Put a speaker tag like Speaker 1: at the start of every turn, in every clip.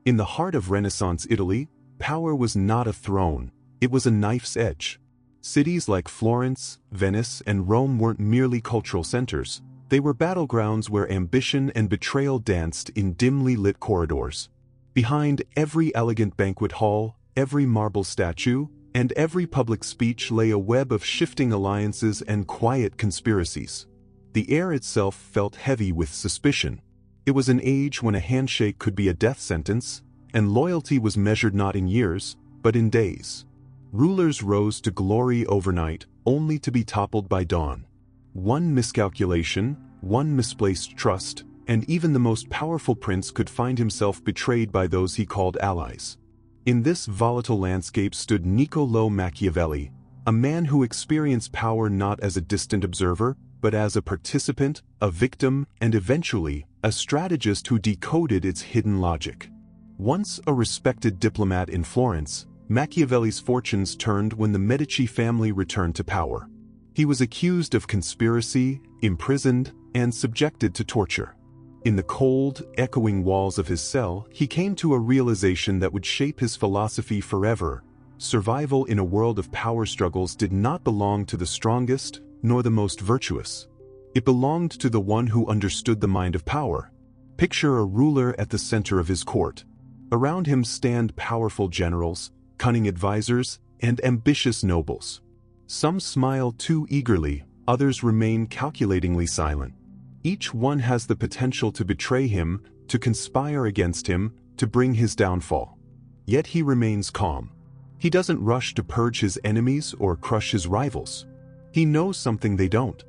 Speaker 1: In the heart of Renaissance Italy, power was not a throne, it was a knife's edge. Cities like Florence, Venice, and Rome weren't merely cultural centers, they were battlegrounds where ambition and betrayal danced in dimly lit corridors. Behind every elegant banquet hall, every marble statue, and every public speech lay a web of shifting alliances and quiet conspiracies. The air itself felt heavy with suspicion. It was an age when a handshake could be a death sentence, and loyalty was measured not in years, but in days. Rulers rose to glory overnight, only to be toppled by dawn. One miscalculation, one misplaced trust, and even the most powerful prince could find himself betrayed by those he called allies. In this volatile landscape stood Niccolò Machiavelli, a man who experienced power not as a distant observer, but as a participant, a victim, and eventually, a strategist who decoded its hidden logic. Once a respected diplomat in Florence, Machiavelli's fortunes turned when the Medici family returned to power. He was accused of conspiracy, imprisoned, and subjected to torture. In the cold, echoing walls of his cell, he came to a realization that would shape his philosophy forever. Survival in a world of power struggles did not belong to the strongest, nor the most virtuous. It belonged to the one who understood the mind of power. Picture a ruler at the center of his court. Around him stand powerful generals, cunning advisors, and ambitious nobles. Some smile too eagerly, others remain calculatingly silent. Each one has the potential to betray him, to conspire against him, to bring his downfall. Yet he remains calm. He doesn't rush to purge his enemies or crush his rivals. He knows something they don't.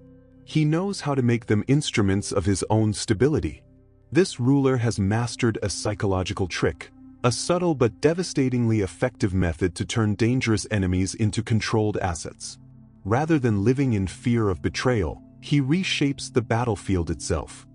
Speaker 1: He knows how to make them instruments of his own stability. This ruler has mastered a psychological trick, a subtle but devastatingly effective method to turn dangerous enemies into controlled assets. Rather than living in fear of betrayal, he reshapes the battlefield itself.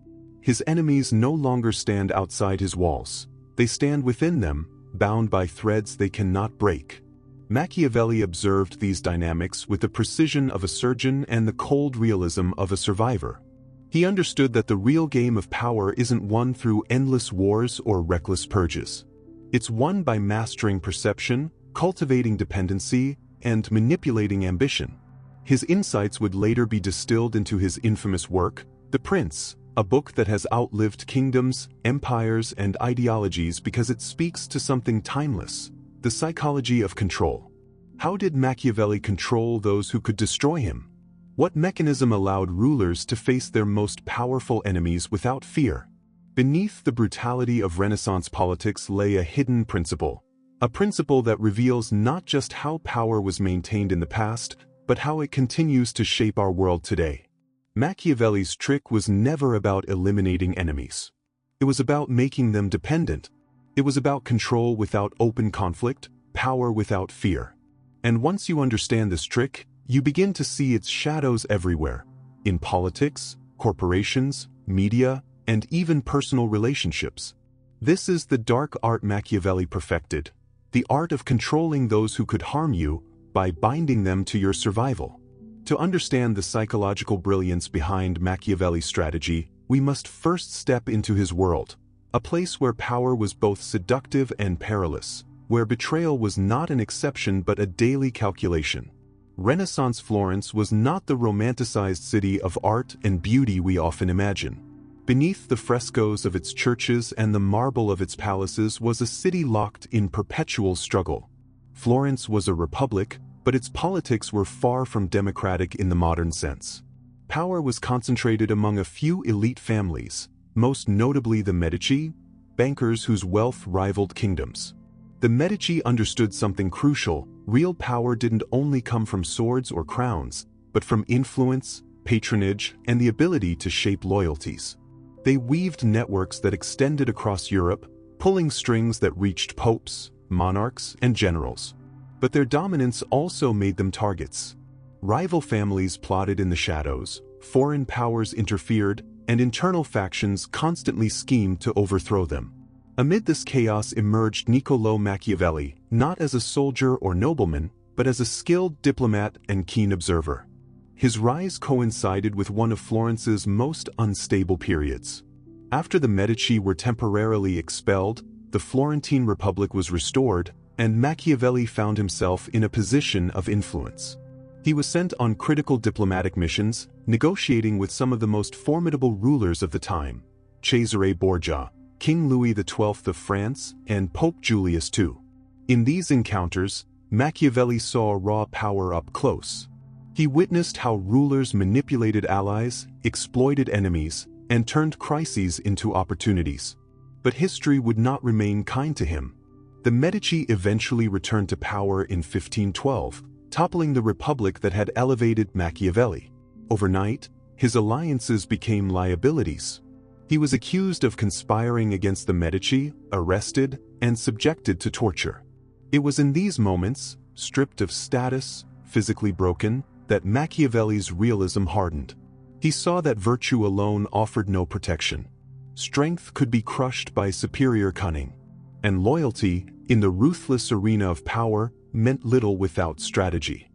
Speaker 1: His enemies no longer stand outside his walls. They stand within them, bound by threads they cannot break. Machiavelli observed these dynamics with the precision of a surgeon and the cold realism of a survivor. He understood that the real game of power isn't won through endless wars or reckless purges. It's won by mastering perception, cultivating dependency, and manipulating ambition. His insights would later be distilled into his infamous work, The Prince, a book that has outlived kingdoms, empires, and ideologies because it speaks to something timeless: the psychology of control. How did Machiavelli control those who could destroy him? What mechanism allowed rulers to face their most powerful enemies without fear? Beneath the brutality of Renaissance politics lay a hidden principle, a principle that reveals not just how power was maintained in the past, but how it continues to shape our world today. Machiavelli's trick was never about eliminating enemies. It was about making them dependent. It was about control without open conflict, power without fear. And once you understand this trick, you begin to see its shadows everywhere, in politics, corporations, media, and even personal relationships. This is the dark art Machiavelli perfected, the art of controlling those who could harm you by binding them to your survival. To understand the psychological brilliance behind Machiavelli's strategy, we must first step into his world, a place where power was both seductive and perilous, where betrayal was not an exception but a daily calculation. Renaissance Florence was not the romanticized city of art and beauty we often imagine. Beneath the frescoes of its churches and the marble of its palaces was a city locked in perpetual struggle. Florence was a republic, but its politics were far from democratic in the modern sense. Power was concentrated among a few elite families, most notably the Medici, bankers whose wealth rivaled kingdoms. The Medici understood something crucial: real power didn't only come from swords or crowns, but from influence, patronage, and the ability to shape loyalties. They weaved networks that extended across Europe, pulling strings that reached popes, monarchs, and generals. But their dominance also made them targets. Rival families plotted in the shadows, foreign powers interfered, and internal factions constantly schemed to overthrow them. Amid this chaos emerged Niccolò Machiavelli, not as a soldier or nobleman, but as a skilled diplomat and keen observer. His rise coincided with one of Florence's most unstable periods. After the Medici were temporarily expelled, the Florentine Republic was restored, and Machiavelli found himself in a position of influence. He was sent on critical diplomatic missions, negotiating with some of the most formidable rulers of the time: Cesare Borgia, King Louis XII of France, and Pope Julius II. In these encounters, Machiavelli saw raw power up close. He witnessed how rulers manipulated allies, exploited enemies, and turned crises into opportunities. But history would not remain kind to him. The Medici eventually returned to power in 1512, toppling the republic that had elevated Machiavelli. Overnight, his alliances became liabilities. He was accused of conspiring against the Medici, arrested, and subjected to torture. It was in these moments, stripped of status, physically broken, that Machiavelli's realism hardened. He saw that virtue alone offered no protection. Strength could be crushed by superior cunning, and loyalty, in the ruthless arena of power, meant little without strategy.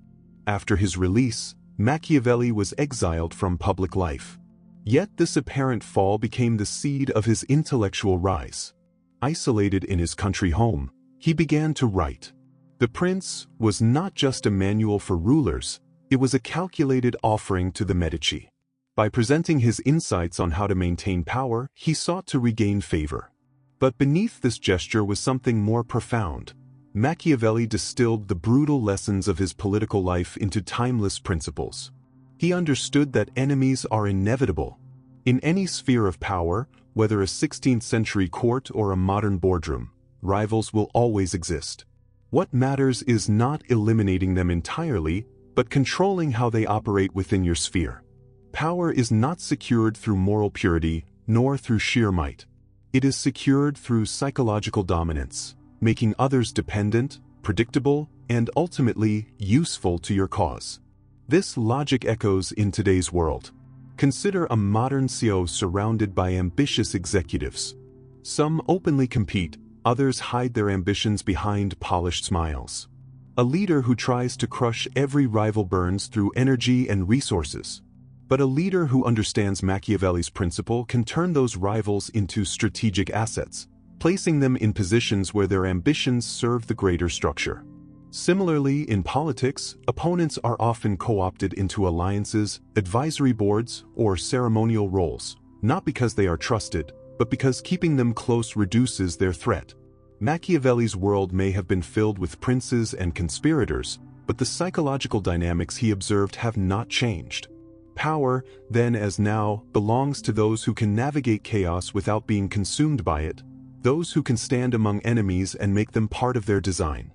Speaker 1: After his release, Machiavelli was exiled from public life. Yet this apparent fall became the seed of his intellectual rise. Isolated in his country home, he began to write. The Prince was not just a manual for rulers, it was a calculated offering to the Medici. By presenting his insights on how to maintain power, he sought to regain favor. But beneath this gesture was something more profound. Machiavelli distilled the brutal lessons of his political life into timeless principles. He understood that enemies are inevitable. In any sphere of power, whether a 16th-century court or a modern boardroom, rivals will always exist. What matters is not eliminating them entirely, but controlling how they operate within your sphere. Power is not secured through moral purity, nor through sheer might. It is secured through psychological dominance, making others dependent, predictable, and ultimately useful to your cause. This logic echoes in today's world. Consider a modern CEO surrounded by ambitious executives. Some openly compete, others hide their ambitions behind polished smiles. A leader who tries to crush every rival burns through energy and resources. But a leader who understands Machiavelli's principle can turn those rivals into strategic assets, placing them in positions where their ambitions serve the greater structure. Similarly, in politics, opponents are often co-opted into alliances, advisory boards, or ceremonial roles, not because they are trusted, but because keeping them close reduces their threat. Machiavelli's world may have been filled with princes and conspirators, but the psychological dynamics he observed have not changed. Power, then as now, belongs to those who can navigate chaos without being consumed by it, those who can stand among enemies and make them part of their design.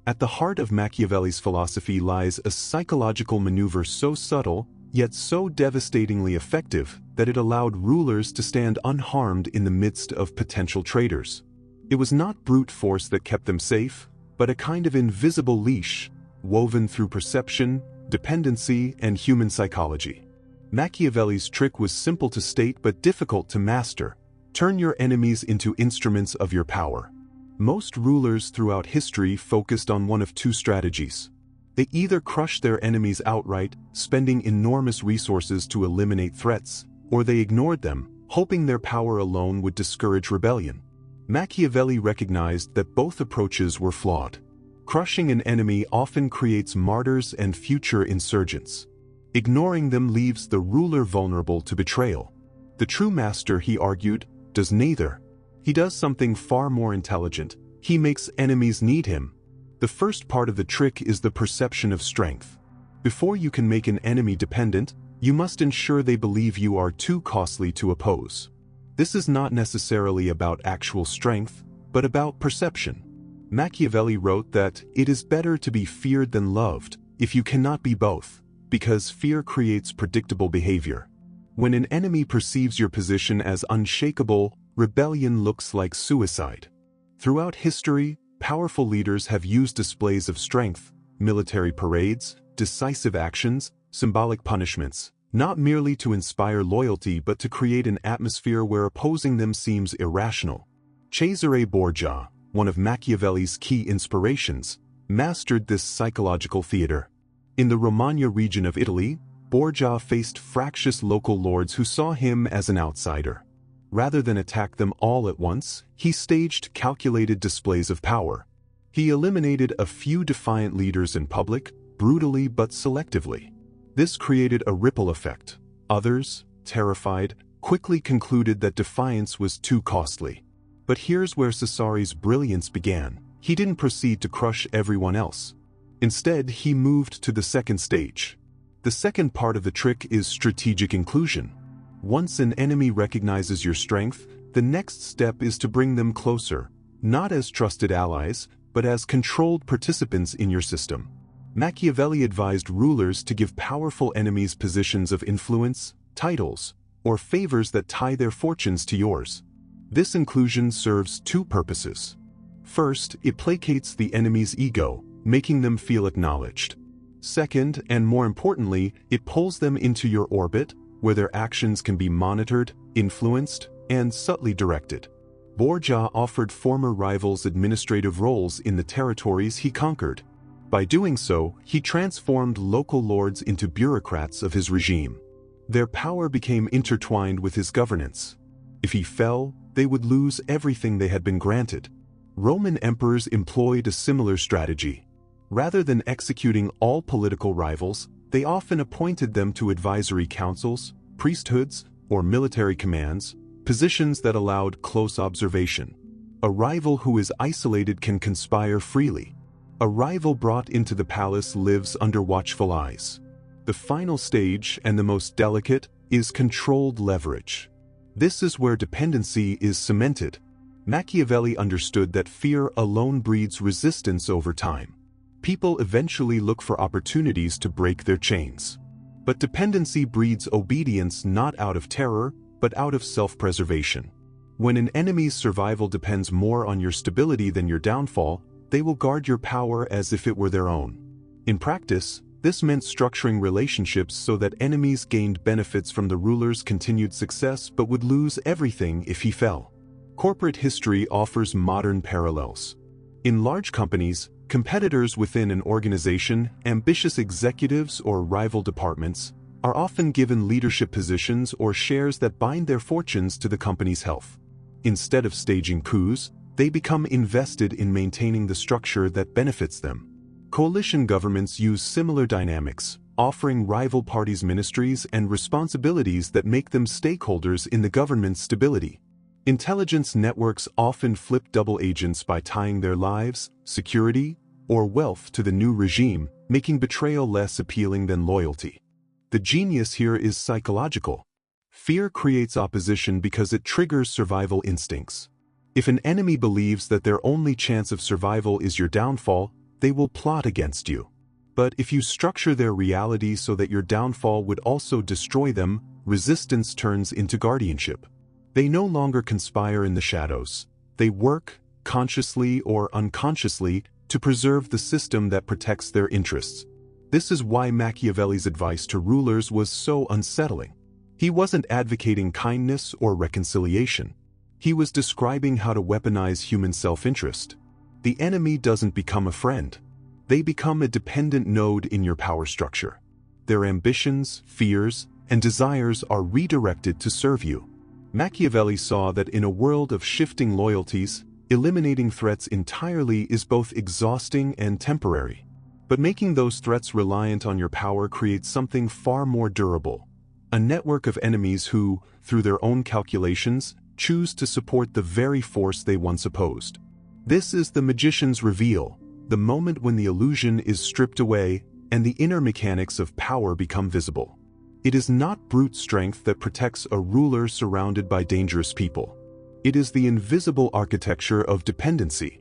Speaker 1: At the heart of Machiavelli's philosophy lies a psychological maneuver so subtle, yet so devastatingly effective, that it allowed rulers to stand unharmed in the midst of potential traitors. It was not brute force that kept them safe, but a kind of invisible leash, woven through perception, dependency, and human psychology. Machiavelli's trick was simple to state but difficult to master: turn your enemies into instruments of your power. Most rulers throughout history focused on one of two strategies. They either crushed their enemies outright, spending enormous resources to eliminate threats, or they ignored them, hoping their power alone would discourage rebellion. Machiavelli recognized that both approaches were flawed. Crushing an enemy often creates martyrs and future insurgents. Ignoring them leaves the ruler vulnerable to betrayal. The true master, he argued, does neither. He does something far more intelligent. He makes enemies need him. The first part of the trick is the perception of strength. Before you can make an enemy dependent, you must ensure they believe you are too costly to oppose. This is not necessarily about actual strength, but about perception. Machiavelli wrote that it is better to be feared than loved, if you cannot be both, because fear creates predictable behavior. When an enemy perceives your position as unshakable, rebellion looks like suicide. Throughout history, powerful leaders have used displays of strength, military parades, decisive actions, symbolic punishments, not merely to inspire loyalty but to create an atmosphere where opposing them seems irrational. Cesare Borgia, one of Machiavelli's key inspirations, mastered this psychological theater. In the Romagna region of Italy, Borgia faced fractious local lords who saw him as an outsider. Rather than attack them all at once, he staged calculated displays of power. He eliminated a few defiant leaders in public, brutally but selectively. This created a ripple effect. Others, terrified, quickly concluded that defiance was too costly. But here's where Cesari's brilliance began. He didn't proceed to crush everyone else. Instead, he moved to the second stage. The second part of the trick is strategic inclusion. Once an enemy recognizes your strength, the next step is to bring them closer, not as trusted allies, but as controlled participants in your system. Machiavelli advised rulers to give powerful enemies positions of influence, titles, or favors that tie their fortunes to yours. This inclusion serves two purposes. First, it placates the enemy's ego, making them feel acknowledged. Second, and more importantly, it pulls them into your orbit, where their actions can be monitored, influenced, and subtly directed. Borgia offered former rivals administrative roles in the territories he conquered. By doing so, he transformed local lords into bureaucrats of his regime. Their power became intertwined with his governance. If he fell, they would lose everything they had been granted. Roman emperors employed a similar strategy. Rather than executing all political rivals, they often appointed them to advisory councils, priesthoods, or military commands, positions that allowed close observation. A rival who is isolated can conspire freely. A rival brought into the palace lives under watchful eyes. The final stage, and the most delicate, is controlled leverage. This is where dependency is cemented. Machiavelli understood that fear alone breeds resistance over time. People eventually look for opportunities to break their chains. But dependency breeds obedience not out of terror, but out of self-preservation. When an enemy's survival depends more on your stability than your downfall, they will guard your power as if it were their own. In practice, this meant structuring relationships so that enemies gained benefits from the ruler's continued success but would lose everything if he fell. Corporate history offers modern parallels. In large companies, competitors within an organization, ambitious executives or rival departments, are often given leadership positions or shares that bind their fortunes to the company's health. Instead of staging coups, they become invested in maintaining the structure that benefits them. Coalition governments use similar dynamics, offering rival parties ministries and responsibilities that make them stakeholders in the government's stability. Intelligence networks often flip double agents by tying their lives, security, or wealth to the new regime, making betrayal less appealing than loyalty. The genius here is psychological. Fear creates opposition because it triggers survival instincts. If an enemy believes that their only chance of survival is your downfall, they will plot against you. But if you structure their reality so that your downfall would also destroy them, resistance turns into guardianship. They no longer conspire in the shadows. They work, consciously or unconsciously, to preserve the system that protects their interests. This is why Machiavelli's advice to rulers was so unsettling. He wasn't advocating kindness or reconciliation. He was describing how to weaponize human self-interest. The enemy doesn't become a friend. They become a dependent node in your power structure. Their ambitions, fears, and desires are redirected to serve you. Machiavelli saw that in a world of shifting loyalties, eliminating threats entirely is both exhausting and temporary. But making those threats reliant on your power creates something far more durable. A network of enemies who, through their own calculations, choose to support the very force they once opposed. This is the magician's reveal, the moment when the illusion is stripped away and the inner mechanics of power become visible. It is not brute strength that protects a ruler surrounded by dangerous people. It is the invisible architecture of dependency.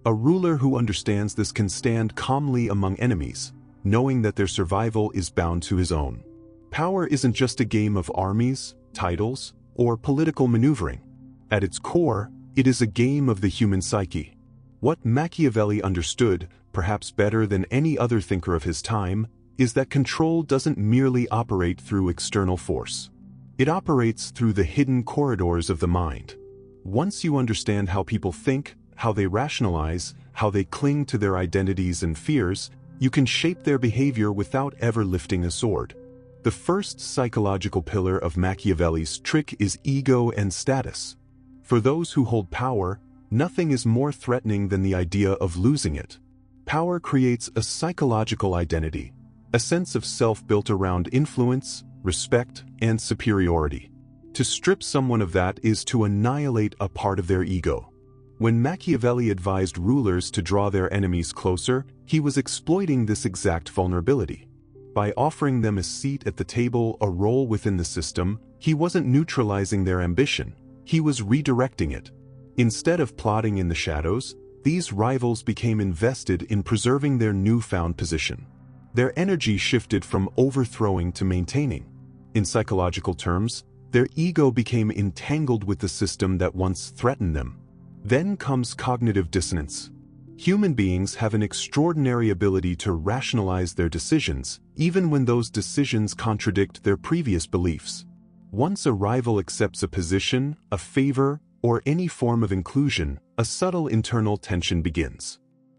Speaker 1: A ruler who understands this can stand calmly among enemies, knowing that their survival is bound to his own. Power isn't just a game of armies, titles, or political maneuvering. At its core, it is a game of the human psyche. What Machiavelli understood, perhaps better than any other thinker of his time, is that control doesn't merely operate through external force. It operates through the hidden corridors of the mind. Once you understand how people think, how they rationalize, how they cling to their identities and fears, you can shape their behavior without ever lifting a sword. The first psychological pillar of Machiavelli's trick is ego and status. For those who hold power, nothing is more threatening than the idea of losing it. Power creates a psychological identity, a sense of self built around influence, respect, and superiority. To strip someone of that is to annihilate a part of their ego. When Machiavelli advised rulers to draw their enemies closer, he was exploiting this exact vulnerability. By offering them a seat at the table, a role within the system, he wasn't neutralizing their ambition, he was redirecting it. Instead of plotting in the shadows, these rivals became invested in preserving their newfound position. Their energy shifted from overthrowing to maintaining. In psychological terms, their ego became entangled with the system that once threatened them. Then comes cognitive dissonance. Human beings have an extraordinary ability to rationalize their decisions, even when those decisions contradict their previous beliefs. Once a rival accepts a position, a favor, or any form of inclusion, a subtle internal tension begins.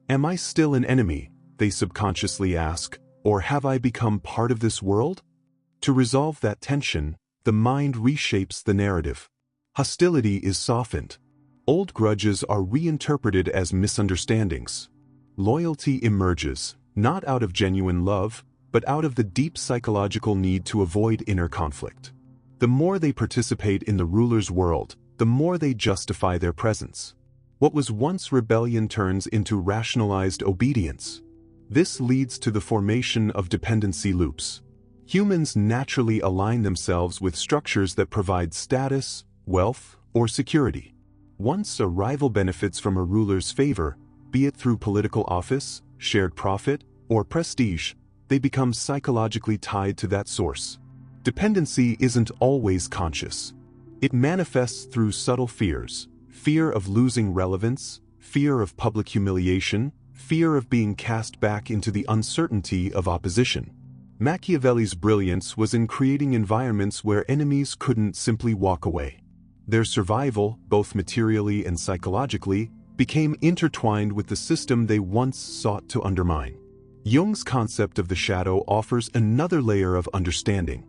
Speaker 1: Am I still an enemy, they subconsciously ask, or have I become part of this world? To resolve that tension, the mind reshapes the narrative. Hostility is softened. Old grudges are reinterpreted as misunderstandings. Loyalty emerges, not out of genuine love, but out of the deep psychological need to avoid inner conflict. The more they participate in the ruler's world, the more they justify their presence. What was once rebellion turns into rationalized obedience. This leads to the formation of dependency loops. Humans naturally align themselves with structures that provide status, wealth, or security. Once a rival benefits from a ruler's favor, be it through political office, shared profit, or prestige, they become psychologically tied to that source. Dependency isn't always conscious. It manifests through subtle fears: fear of losing relevance, fear of public humiliation, fear of being cast back into the uncertainty of opposition. Machiavelli's brilliance was in creating environments where enemies couldn't simply walk away. Their survival, both materially and psychologically, became intertwined with the system they once sought to undermine. Jung's concept of the shadow offers another layer of understanding.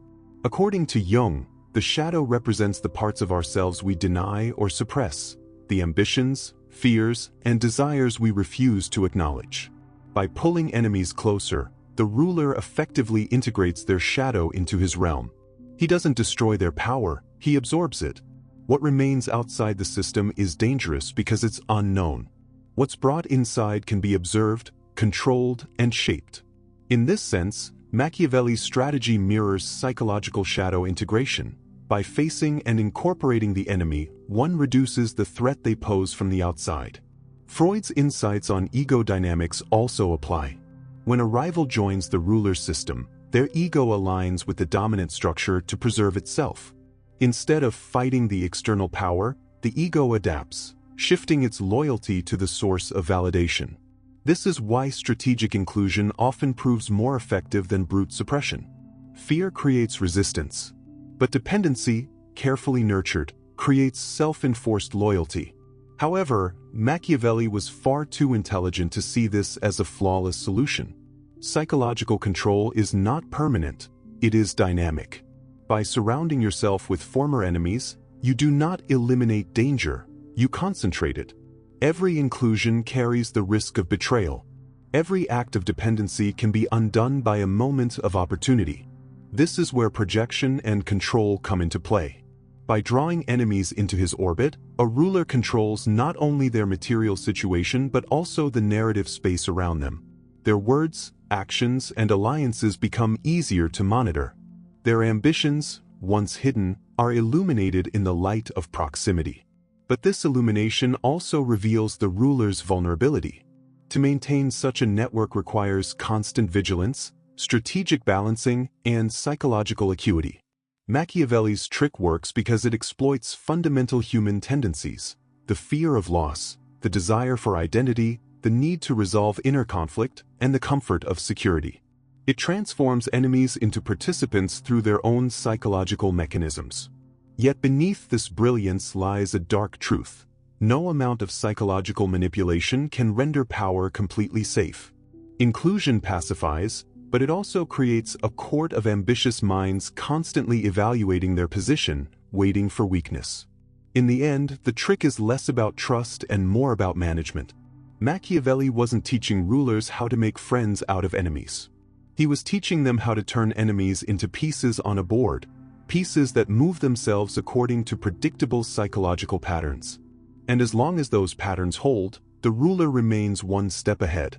Speaker 1: According to Jung, the shadow represents the parts of ourselves we deny or suppress, the ambitions, fears, and desires we refuse to acknowledge. By pulling enemies closer, the ruler effectively integrates their shadow into his realm. He doesn't destroy their power, he absorbs it. What remains outside the system is dangerous because it's unknown. What's brought inside can be observed, controlled, and shaped. In this sense, Machiavelli's strategy mirrors psychological shadow integration. By facing and incorporating the enemy, one reduces the threat they pose from the outside. Freud's insights on ego dynamics also apply. When a rival joins the ruler's system, their ego aligns with the dominant structure to preserve itself. Instead of fighting the external power, the ego adapts, shifting its loyalty to the source of validation. This is why strategic inclusion often proves more effective than brute suppression. Fear creates resistance. But dependency, carefully nurtured, creates self-enforced loyalty. However, Machiavelli was far too intelligent to see this as a flawless solution. Psychological control is not permanent, it is dynamic. By surrounding yourself with former enemies, you do not eliminate danger, you concentrate it. Every inclusion carries the risk of betrayal. Every act of dependency can be undone by a moment of opportunity. This is where projection and control come into play. By drawing enemies into his orbit, a ruler controls not only their material situation but also the narrative space around them. Their words, actions, and alliances become easier to monitor. Their ambitions, once hidden, are illuminated in the light of proximity. But this illumination also reveals the ruler's vulnerability. To maintain such a network requires constant vigilance, strategic balancing, and psychological acuity. Machiavelli's trick works because it exploits fundamental human tendencies: the fear of loss, the desire for identity, the need to resolve inner conflict, and the comfort of security. It transforms enemies into participants through their own psychological mechanisms. Yet beneath this brilliance lies a dark truth. No amount of psychological manipulation can render power completely safe. Inclusion pacifies, but it also creates a court of ambitious minds constantly evaluating their position, waiting for weakness. In the end, the trick is less about trust and more about management. Machiavelli wasn't teaching rulers how to make friends out of enemies. He was teaching them how to turn enemies into pieces on a board, pieces that move themselves according to predictable psychological patterns. And as long as those patterns hold, the ruler remains one step ahead.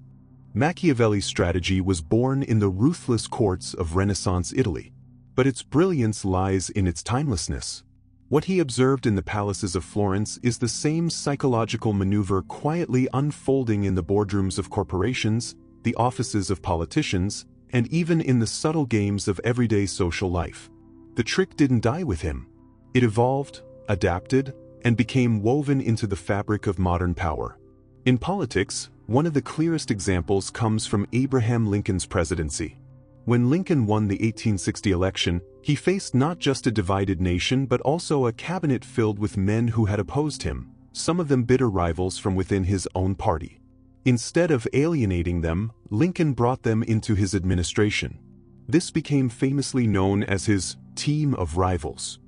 Speaker 1: Machiavelli's strategy was born in the ruthless courts of Renaissance Italy, but its brilliance lies in its timelessness. What he observed in the palaces of Florence is the same psychological maneuver quietly unfolding in the boardrooms of corporations, the offices of politicians, and even in the subtle games of everyday social life. The trick didn't die with him. It evolved, adapted, and became woven into the fabric of modern power. In politics, one of the clearest examples comes from Abraham Lincoln's presidency. When Lincoln won the 1860 election, he faced not just a divided nation but also a cabinet filled with men who had opposed him, some of them bitter rivals from within his own party. Instead of alienating them, Lincoln brought them into his administration. This became famously known as his team of rivals.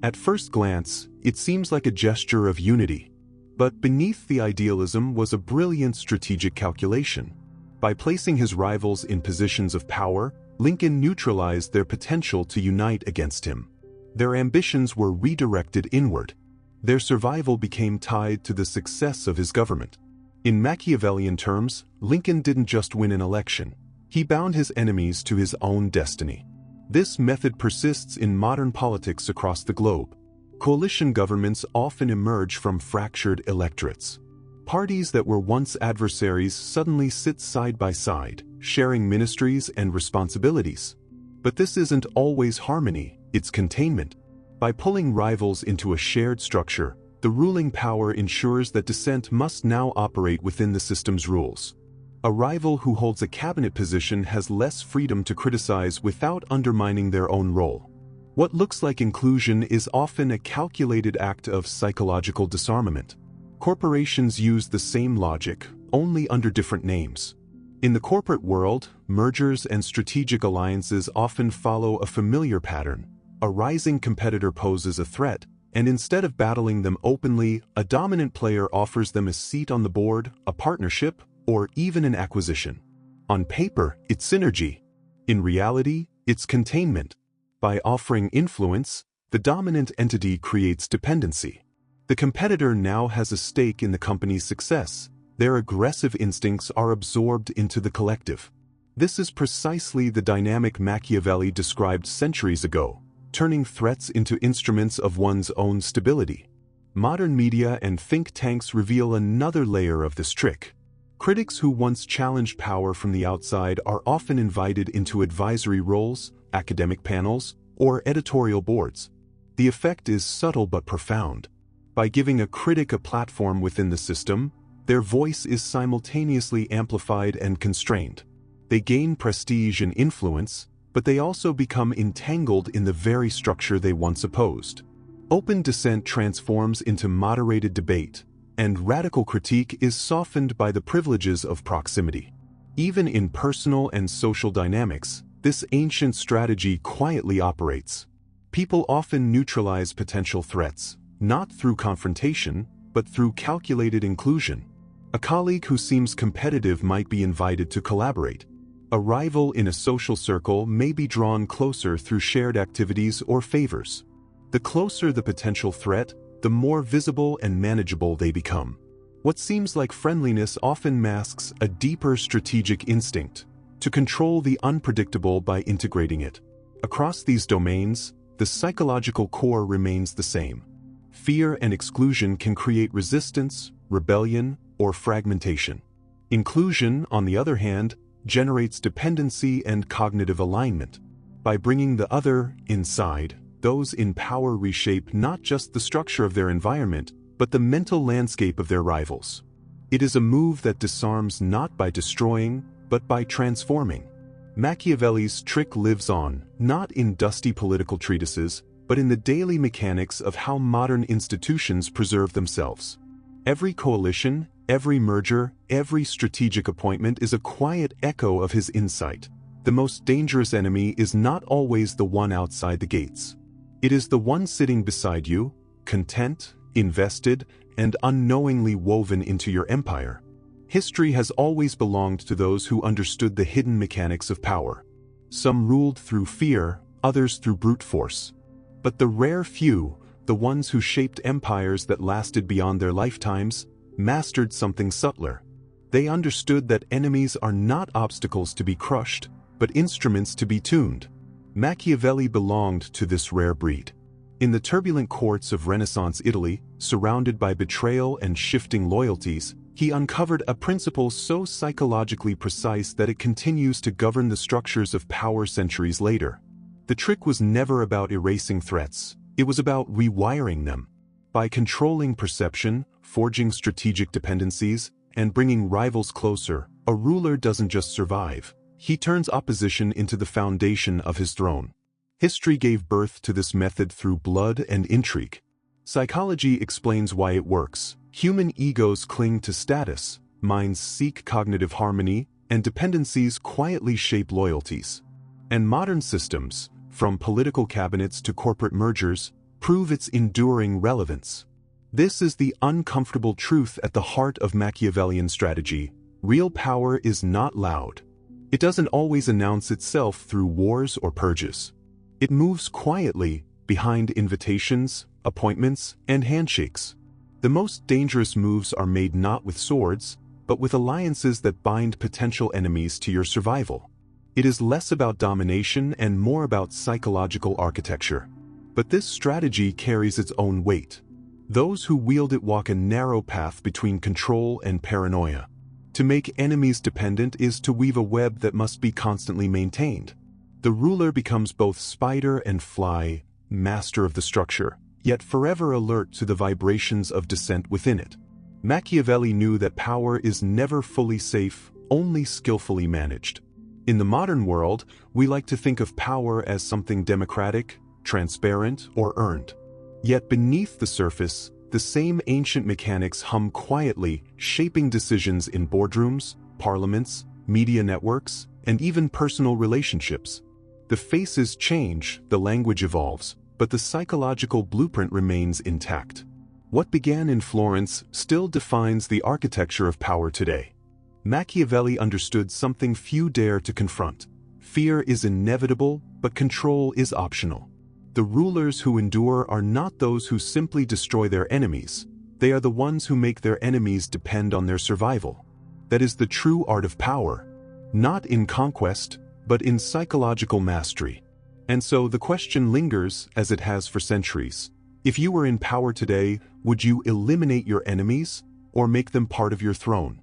Speaker 1: At first glance, it seems like a gesture of unity. But beneath the idealism was a brilliant strategic calculation. By placing his rivals in positions of power, Lincoln neutralized their potential to unite against him. Their ambitions were redirected inward. Their survival became tied to the success of his government. In Machiavellian terms, Lincoln didn't just win an election. He bound his enemies to his own destiny. This method persists in modern politics across the globe. Coalition governments often emerge from fractured electorates. Parties that were once adversaries suddenly sit side by side, sharing ministries and responsibilities. But this isn't always harmony, it's containment. By pulling rivals into a shared structure, the ruling power ensures that dissent must now operate within the system's rules. A rival who holds a cabinet position has less freedom to criticize without undermining their own role. What looks like inclusion is often a calculated act of psychological disarmament. Corporations use the same logic, only under different names. In the corporate world, mergers and strategic alliances often follow a familiar pattern. A rising competitor poses a threat, and instead of battling them openly, a dominant player offers them a seat on the board, a partnership, or even an acquisition. On paper, it's synergy. In reality, it's containment. By offering influence, the dominant entity creates dependency. The competitor now has a stake in the company's success. Their aggressive instincts are absorbed into the collective. This is precisely the dynamic Machiavelli described centuries ago, turning threats into instruments of one's own stability. Modern media and think tanks reveal another layer of this trick. Critics who once challenged power from the outside are often invited into advisory roles, academic panels, or editorial boards. The effect is subtle but profound. By giving a critic a platform within the system, their voice is simultaneously amplified and constrained. They gain prestige and influence, but they also become entangled in the very structure they once opposed. Open dissent transforms into moderated debate, and radical critique is softened by the privileges of proximity. Even in personal and social dynamics, this ancient strategy quietly operates. People often neutralize potential threats, not through confrontation, but through calculated inclusion. A colleague who seems competitive might be invited to collaborate. A rival in a social circle may be drawn closer through shared activities or favors. The closer the potential threat, the more visible and manageable they become. What seems like friendliness often masks a deeper strategic instinct to control the unpredictable by integrating it. Across these domains, the psychological core remains the same. Fear and exclusion can create resistance, rebellion, or fragmentation. Inclusion, on the other hand, generates dependency and cognitive alignment. By bringing the other inside, those in power reshape not just the structure of their environment, but the mental landscape of their rivals. It is a move that disarms not by destroying, but by transforming. Machiavelli's trick lives on, not in dusty political treatises, but in the daily mechanics of how modern institutions preserve themselves. Every coalition, every merger, every strategic appointment is a quiet echo of his insight. The most dangerous enemy is not always the one outside the gates. It is the one sitting beside you, content, invested, and unknowingly woven into your empire. History has always belonged to those who understood the hidden mechanics of power. Some ruled through fear, others through brute force. But the rare few, the ones who shaped empires that lasted beyond their lifetimes, mastered something subtler. They understood that enemies are not obstacles to be crushed, but instruments to be tuned. Machiavelli belonged to this rare breed. In the turbulent courts of Renaissance Italy, surrounded by betrayal and shifting loyalties, he uncovered a principle so psychologically precise that it continues to govern the structures of power centuries later. The trick was never about erasing threats, it was about rewiring them. By controlling perception, forging strategic dependencies, and bringing rivals closer, a ruler doesn't just survive. He turns opposition into the foundation of his throne. History gave birth to this method through blood and intrigue. Psychology explains why it works. Human egos cling to status, minds seek cognitive harmony, and dependencies quietly shape loyalties. And modern systems, from political cabinets to corporate mergers, prove its enduring relevance. This is the uncomfortable truth at the heart of Machiavellian strategy. Real power is not loud. It doesn't always announce itself through wars or purges. It moves quietly, behind invitations, appointments, and handshakes. The most dangerous moves are made not with swords, but with alliances that bind potential enemies to your survival. It is less about domination and more about psychological architecture. But this strategy carries its own weight. Those who wield it walk a narrow path between control and paranoia. To make enemies dependent is to weave a web that must be constantly maintained. The ruler becomes both spider and fly, master of the structure, yet forever alert to the vibrations of dissent within it. Machiavelli knew that power is never fully safe, only skillfully managed. In the modern world, we like to think of power as something democratic, transparent, or earned. Yet beneath the surface, the same ancient mechanics hum quietly, shaping decisions in boardrooms, parliaments, media networks, and even personal relationships. The faces change, the language evolves, but the psychological blueprint remains intact. What began in Florence still defines the architecture of power today. Machiavelli understood something few dare to confront. Fear is inevitable, but control is optional. The rulers who endure are not those who simply destroy their enemies. They are the ones who make their enemies depend on their survival. That is the true art of power. Not in conquest, but in psychological mastery. And so the question lingers, as it has for centuries. If you were in power today, would you eliminate your enemies, or make them part of your throne?